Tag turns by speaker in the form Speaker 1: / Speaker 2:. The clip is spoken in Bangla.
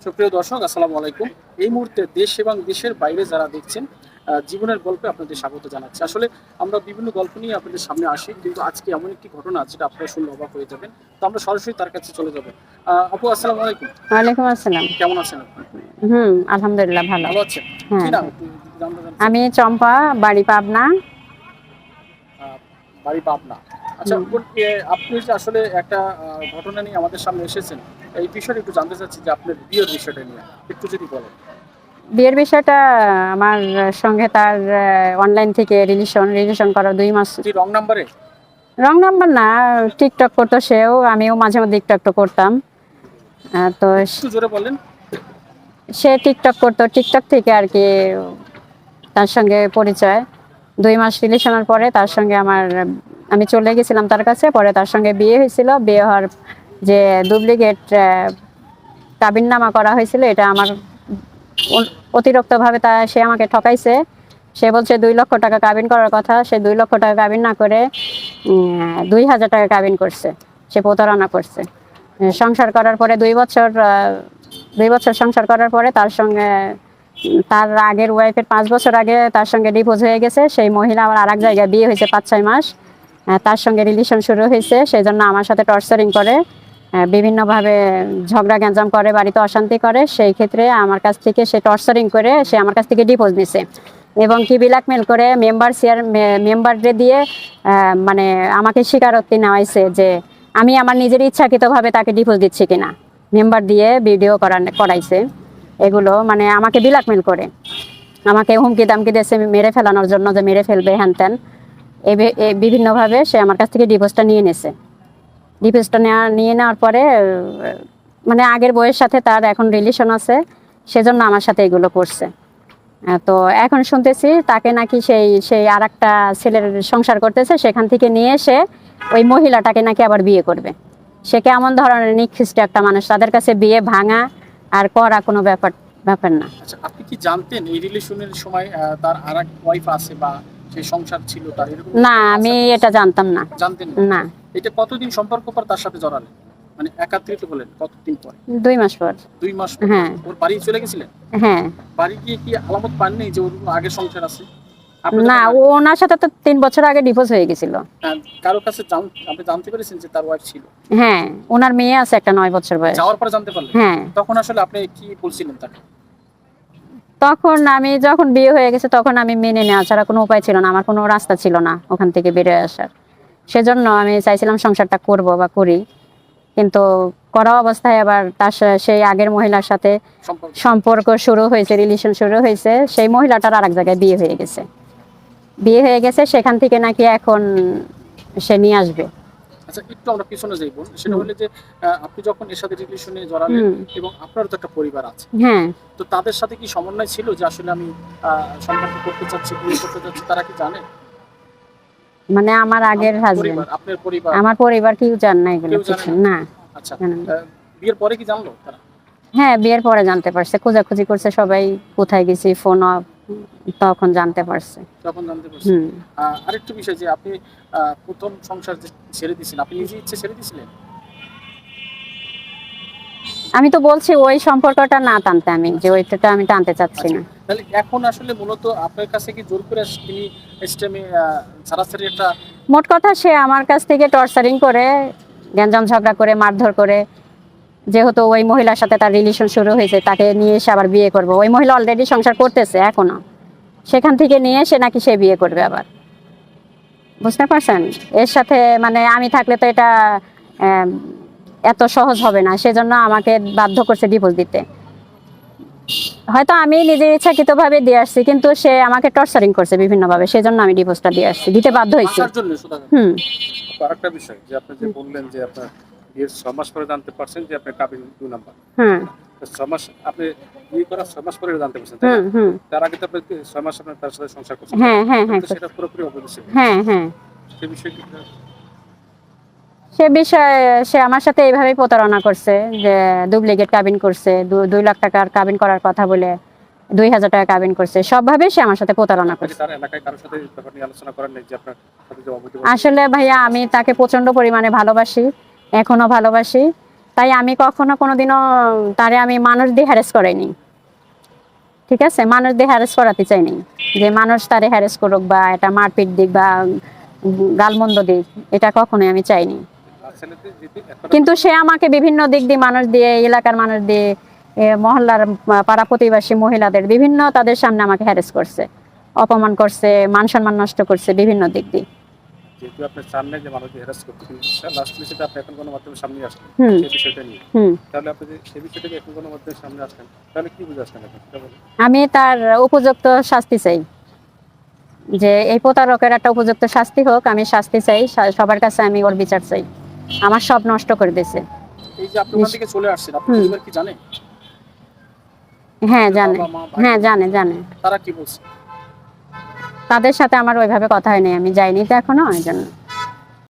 Speaker 1: সুপ্রিয় দর্শক, আসসালামু আলাইকুম। এই মুহূর্তে দেশ এবং দেশের বাইরে যারা দেখছেন, জীবনের গল্পে আপনাদের স্বাগত জানাচ্ছি। আসলে আমরা বিভিন্ন গল্প নিয়ে আপনাদের সামনে আসি, কিন্তু আজকে এমন একটি ঘটনা যেটা আপনারা শুনলে অবাক হয়ে যাবেন। তো আমরা সরাসরি তার কাছে চলে যাব। আপু, আসসালামু আলাইকুম।
Speaker 2: ওয়ালাইকুম আসসালাম।
Speaker 1: কেমন আছেন আপনি?
Speaker 2: আলহামদুলিল্লাহ ভালো।
Speaker 1: ভালো আছেন? কি
Speaker 2: হ্যাঁ,
Speaker 1: নাম একটু জানতে চাচ্ছি।
Speaker 2: আমি চম্পা, বাড়ি পাবনা।
Speaker 1: আহ, বাড়ি পাবনা। আচ্ছা
Speaker 2: হুম,
Speaker 1: আপু, আপনি যে আসলে একটা ঘটনা নিয়ে আমাদের সামনে এসেছেন, এই বিষয়টা একটু জানতে চাচ্ছি যে আপনার বিয়ের বিষয়টা নিয়ে একটু যদি বলেন।
Speaker 2: বিয়ের বিষয়টা আমার সঙ্গে তার অনলাইন থেকে রিলেশন করা 2 মাস।
Speaker 1: কি রং নাম্বারে?
Speaker 2: রং নাম্বার না, টিকটক করতো সেও, আমিও মাঝে মধ্যে টিকটক করতাম। তো
Speaker 1: একটু জোরে বলেন।
Speaker 2: সে টিকটক করতো, টিকটক থেকে আর কি তার সঙ্গে পরিচয়। 2 মাস রিলেশনের পরে তার সঙ্গে আমি চলে গেছিলাম তার কাছে। পরে তার সঙ্গে বিয়ে হয়েছিল। বিয়ে হওয়ার যে ডুপ্লিকেট কাবিননামা করা হয়েছিল, এটা আমার অতিরিক্তভাবে সে আমাকে ঠকাইছে। সে বলছে 2 লক্ষ টাকা কাবিন করার কথা, সে 2 লক্ষ টাকা কাবিন না করে 2,000 টাকা কাবিন করছে। সে প্রতারণা করছে। সংসার করার পরে 2 বছর সংসার করার পরে তার সঙ্গে তার আগের ওয়াইফের 5 বছর আগে তার সঙ্গে ডিভোর্স হয়ে গেছে। সেই মহিলা আবার আর এক জায়গায় বিয়ে হয়েছে 5-6 মাস। তার সঙ্গে রিলেশন শুরু হয়েছে। সেই জন্য আমার সাথে টর্চারিং করে, বিভিন্নভাবে ঝগড়া গ্যাঞ্জাম করে, বাড়িতে অশান্তি করে। সেই ক্ষেত্রে আমার কাছ থেকে সে টর্চারিং করে সে আমার কাছ থেকে ডিভোর্স নিছে এবং কি ব্ল্যাকমেল করে মেম্বারদের দিয়ে মানে আমাকে স্বীকারোক্তি নেওয়াইছে যে আমি আমার নিজের ইচ্ছাকৃতভাবে তাকে ডিভোর্স দিচ্ছি কিনা। মেম্বার দিয়ে ভিডিও করাইছে। এগুলো মানে আমাকে ব্ল্যাকমেল করে, আমাকে হুমকি দামকি দিয়েছে মেরে ফেলানোর জন্য, যে মেরে ফেলবে হ্যান ত্যান। বিভিন্নভাবে সে আমার কাছ থেকে ডিভোর্সটা নিয়ে নিছে। ডিভোর্সটা নিয়ে নেওয়ার পরে মানে আগের বউয়ের সাথে তার এখন রিলেশন আছে, সেজন্য আমার সাথে এগুলো করছে। তো এখন শুনতেছি তাকে নাকি সেই আর একটা ছেলের সংসার করতেছে, সেখান থেকে নিয়ে এসে ওই মহিলাটাকে নাকি আবার বিয়ে করবে। সে কেমন ধরনের নিকৃষ্ট একটা মানুষ, তাদের কাছে বিয়ে ভাঙা আর করা কোনো ব্যাপার ব্যাপার না।
Speaker 1: আচ্ছা, আপনি কি জানতেন এই রিলেশনের সময় তার আরেক ওয়াইফ আছে বা সেই সংসার ছিল তার, এরকম
Speaker 2: না, আমি এটা জানতাম না।
Speaker 1: জানতেন না?
Speaker 2: না।
Speaker 1: এটা কতদিন সম্পর্ক পর তার সাথে জড়ালেন? মানে একাত্রিত হলেন কতদিন পরে?
Speaker 2: 2 মাস পর।
Speaker 1: 2 মাস পর?
Speaker 2: হ্যাঁ।
Speaker 1: ওর বাড়ি চলে গেছিলেন?
Speaker 2: হ্যাঁ।
Speaker 1: বাড়ি গিয়ে কি আলামত পাননি যে ওর আগের সংসার আছে?
Speaker 2: না, ওনার সাথে তো 3 বছর আগে ডিভোর্স হয়ে গেছিল।
Speaker 1: কারোর কাছে আপনি জানতে পেরেছেন যে তার ওয়াইফ ছিল?
Speaker 2: হ্যাঁ, ওনার মেয়ে আছে একটা 9 বছর বয়স।
Speaker 1: যাওয়ার পরে জানতে পারলেন?
Speaker 2: হ্যাঁ।
Speaker 1: তখন আসলে আপনি কি বলছিলেন তাকে?
Speaker 2: তখন আমি যখন বিয়ে হয়ে গেছে তখন আমি মেনে নেওয়া ছাড়া কোনো উপায় ছিল না, আমার কোনো রাস্তা ছিল না ওখান থেকে বেরিয়ে আসার। সেজন্য আমি চাইছিলাম সংসারটা করব বা করি, কিন্তু করা অবস্থায় আবার সেই আগের মহিলার সাথে সম্পর্ক শুরু হয়েছে, রিলেশন শুরু হয়েছে। সেই মহিলাটার আরেক জায়গায় বিয়ে হয়ে গেছে, সেখান থেকে নাকি এখন সে নিয়ে আসবে।
Speaker 1: আচ্ছা, একটু আমরা পিছনে যাইব। সেটা হলো যে আপনি যখন এর সাথে রিলেশনে জড়ালেন এবং আপনার তো একটা পরিবার আছে,
Speaker 2: হ্যাঁ।
Speaker 1: তো তাদের সাথে কি সমন্বয় ছিল যে আসলে আমি সম্পর্ক করতে চাচ্ছি, বিয়ে করতে চাচ্ছি? তারা কি জানে?
Speaker 2: মানে আমার আগের হাজবেন্ড,
Speaker 1: আপনার পরিবার?
Speaker 2: আমার পরিবার কেউ জানে না এগুলো কিছু না।
Speaker 1: আচ্ছা, বিয়ের পরে কি জানলো তারা?
Speaker 2: হ্যাঁ, বিয়ের পরে জানতে পারছে, খোঁজাখুঁজি করছে সবাই, কোথায় গেছি ফোন অফ, তখন জানতে পারছে।
Speaker 1: আরেকটু বিষয় যে আপনি প্রথম সংসার যে ছেড়ে দিয়েছেন, আপনি নিজে ইচ্ছে ছেড়ে দিয়েছিলেন?
Speaker 2: আমি তো বলছি ওই সম্পর্কটা না টানতে, আমি যে ওইটা আমি টানতে চাচ্ছি না।
Speaker 1: তাহলে এখন আসলে মূলত আপনার কাছে কি জোর করে তিনি ইসলামে ছাড়াছাড়ি একটা?
Speaker 2: মোট কথা সে আমার কাছ থেকে টর্চারিং করে, গ্যাঞ্জাম ঝগড়া করে, মারধর করে। যেহেতু ওই মহিলার সাথে তার রিলেশন শুরু হয়েছে, তাকে নিয়ে এসে আবার বিয়ে করবো। ওই মহিলা অলরেডি সংসার করতেছে এখনো, সেখান থেকে নিয়ে এসে নাকি সে বিয়ে করবে আবার। বুঝতে পারছেন? এর সাথে মানে আমি থাকলে তো এটা এত সহজ হবে না, সেজন্য আমাকে বাধ্য করছে ডিভোর্স দিতে। হয়তো আমি নিজের ইচ্ছাকৃতভাবে দিয়ে আসছি, কিন্তু সে আমাকে টর্চারিং করছে বিভিন্নভাবে, সেজন্য আমি ডিভোর্সটা দিয়ে আসছি, দিতে বাধ্য হয়েছি।
Speaker 1: আরেকটা বিষয় যে আপনি যে বললেন যে আপনার বিয়ের 6 মাস পরে জানতে পারছেন যে আপনার কাবিন 2 নাম্বার। 6 মাস আপনি বিয়ে করার 6 মাস পরে জানতে পারছেন, তাই না? তার আগে তো আপনি 6 মাস আপনার তার সাথে সংসার করছেন।
Speaker 2: হ্যাঁ হ্যাঁ হ্যাঁ,
Speaker 1: সেটা পুরোপুরি অবৈধ ছিল।
Speaker 2: হ্যাঁ হ্যাঁ।
Speaker 1: সেই বিষয়ে কি?
Speaker 2: সে বিষয়ে সে আমার সাথে এইভাবেই প্রতারণা করছে যে ডুপ্লিকেট কাবিন করছে, 2 লাখ টাকার কাবিন করার কথা বলে 2,000 টাকা কাবিন করছে। সবভাবে সে আমার সাথে প্রতারণা করছে।
Speaker 1: তার এলাকায় কারোর সাথে ব্যাপার নিয়ে আলোচনা করেন নাই যে আপনার সাথে যে অবৈধ?
Speaker 2: আসলে ভাইয়া, আমি তাকে প্রচন্ড পরিমাণে ভালোবাসি, এখনো ভালোবাসি। তাই আমি কখনো কোনোদিনও তারে আমি মানুষ দিয়ে হ্যারেস করাইনি। ঠিক আছে, মানুষ দিয়ে হ্যারেস করাতে চাইনি, যে মানুষ তারে হ্যারেস করুক বা এটা মারপিট দিক বা গালমন্দ দিক, এটা কখনোই আমি চাইনি।
Speaker 1: ছেলেদের যদি এখন
Speaker 2: কিন্তু সে আমাকে বিভিন্ন দিক দিয়ে, মানুষ দিয়ে, এলাকার মানুষ দিয়ে, মহল্লার পাড়া প্রতিবেশী মহিলাদের বিভিন্ন তাদের সামনে আমাকে হ্যারেস করছে, অপমান করছে, মান সম্মান নষ্ট করছে বিভিন্ন দিক দিয়ে।
Speaker 1: যেহেতু আপনি চান না যে মানুষকে হ্যারাস করতে, কিন্তু লাস্ট বিষয়টা আপনি এখন গণমাধ্যমের সামনে আসলেন
Speaker 2: হুম।
Speaker 1: সেই বিষয়টা নিয়ে,
Speaker 2: হুম।
Speaker 1: তাহলে আপনি যে সেই বিষয়টাকে এখন গণমাধ্যমের সামনে আসলেন, তাহলে কি বুঝে আসলেন এখন সেটা বলুন।
Speaker 2: আমি তার উপযুক্ত শাস্তি চাই, যে এই প্রতারকের একটা উপযুক্ত শাস্তি হোক, আমি শাস্তি চাই, সবার কাছে আমি ওর বিচার চাই। আমার সব নষ্ট করে দিয়েছে।
Speaker 1: এই যে আপনি ওখান থেকে চলে আসছেন, আপনার
Speaker 2: হুম।
Speaker 1: পরিবার কি জানে?
Speaker 2: হ্যাঁ
Speaker 1: আপনার
Speaker 2: জানে,
Speaker 1: বাবা, মা, ভাই
Speaker 2: হ্যাঁ
Speaker 1: বোন,
Speaker 2: জানে জানে।
Speaker 1: তারা কি বলছে?
Speaker 2: তাদের সাথে আমার ওইভাবে কথা হয়নি, আমি যাইনি তো এখনো, এই জন্য।